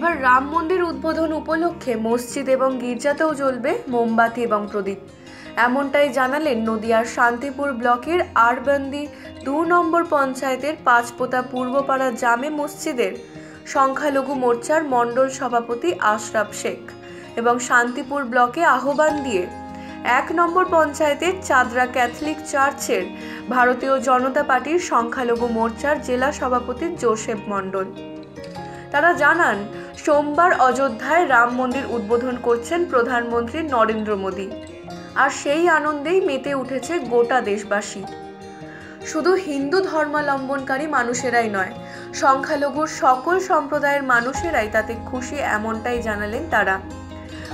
এবার রাম মন্দির উদ্বোধন উপলক্ষে মসজিদ এবং গির্জাতেও জ্বলবে মোমবাতি এবং প্রদীপ। এমনটাই জানালেন নদিয়ার শান্তিপুর ব্লকের আরবান্দি 2 নম্বর পঞ্চায়েতের পাঁচপোতা পূর্বপাড়া জামে মসজিদের সংখ্যালঘু মোর্চার মণ্ডল সভাপতি আশরাফ শেখ এবং শান্তিপুর ব্লকে আহ্বান দিয়ে 1 নম্বর পঞ্চায়েতের চাদরা ক্যাথলিক চার্চের ভারতীয় জনতা পার্টির সংখ্যালঘু মোর্চার জেলা সভাপতি জোসেফ মণ্ডল। তারা জানান, সোমবার অযোধ্যায় রাম মন্দির উদ্বোধন করছেন প্রধানমন্ত্রী নরেন্দ্র মোদী, আর সেই আনন্দেই মেতে উঠেছে গোটা দেশবাসী। শুধু হিন্দু ধর্মাবলম্বনকারী মানুষেরাই নয়, সংখ্যালঘুর সকল সম্প্রদায়ের মানুষেরাই তাতে খুশি, এমনটাই জানালেন তারা।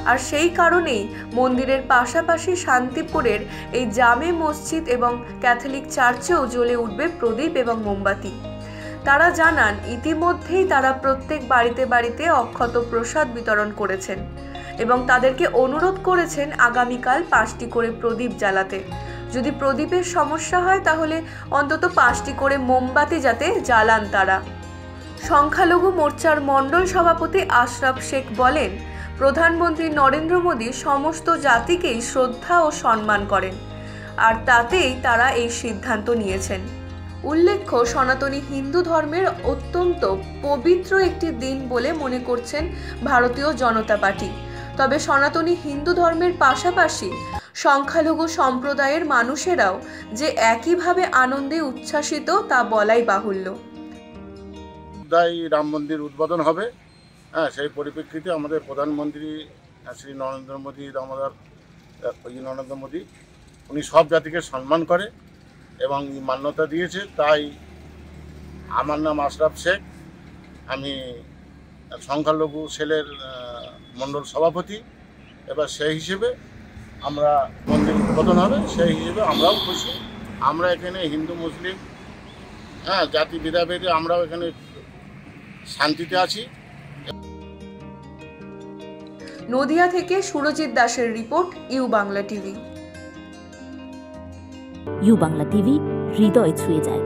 আর সেই কারণেই মন্দিরের পাশাপাশি শান্তিপুরের এই জামে মসজিদ এবং ক্যাথলিক চার্চেও জ্বলে উঠবে প্রদীপ এবং মোমবাতি। তারা জানান, ইতিমধ্যেই তারা প্রত্যেক বাড়িতে বাড়িতে অক্ষত প্রসাদ বিতরণ করেছেন এবং তাদেরকে অনুরোধ করেছেন আগামীকাল 5টি করে প্রদীপ জ্বালাতে। যদি প্রদীপের সমস্যা হয় তাহলে অন্তত 5টি করে মোমবাতি যাতে জ্বালান তারা। সংখ্যালঘু মোর্চার মণ্ডল সভাপতি আশরাফ শেখ বলেন, প্রধানমন্ত্রী নরেন্দ্র মোদী সমস্ত জাতিকেই শ্রদ্ধা ও সম্মান করেন, আর তাতেই তারা এই সিদ্ধান্ত নিয়েছেন। উল্লেখ্য, সনাতনী হিন্দু ধর্মের অত্যন্ত পবিত্র একটি দিন বলে মনে করছেন ভারতীয় জনতা পার্টি। তবে সনাতনী হিন্দু ধর্মের পাশাপাশি সংখ্যালঘু সম্প্রদায়ের মানুষেরাও যে একইভাবে আনন্দে উচ্ছ্বাসিত তা বলাই বাহুল্য। রাম মন্দির উদ্বোধন হবে, সেই পরিপ্রেক্ষিতে আমাদের প্রধানমন্ত্রী শ্রী নরেন্দ্র মোদী, নরেন্দ্র মোদী উনি সব জাতিকে সম্মান করে এবং মান্যতা দিয়েছে। তাই আমার নাম আশরাফ শেখ, আমি সংখ্যালঘু সেলের মণ্ডল সভাপতি। এবার সেই হিসেবে আমরা মন্দির উদ্বোধন হবে, সেই হিসেবে আমরাও খুশি। আমরা এখানে হিন্দু মুসলিম জাতি ভেদাভেদে আমরাও এখানে শান্তিতে আছি। নদিয়া থেকে সুরজিৎ দাসের report, U Bangla TV. U Bangla TV, হৃদয় ছুঁয়ে যায়।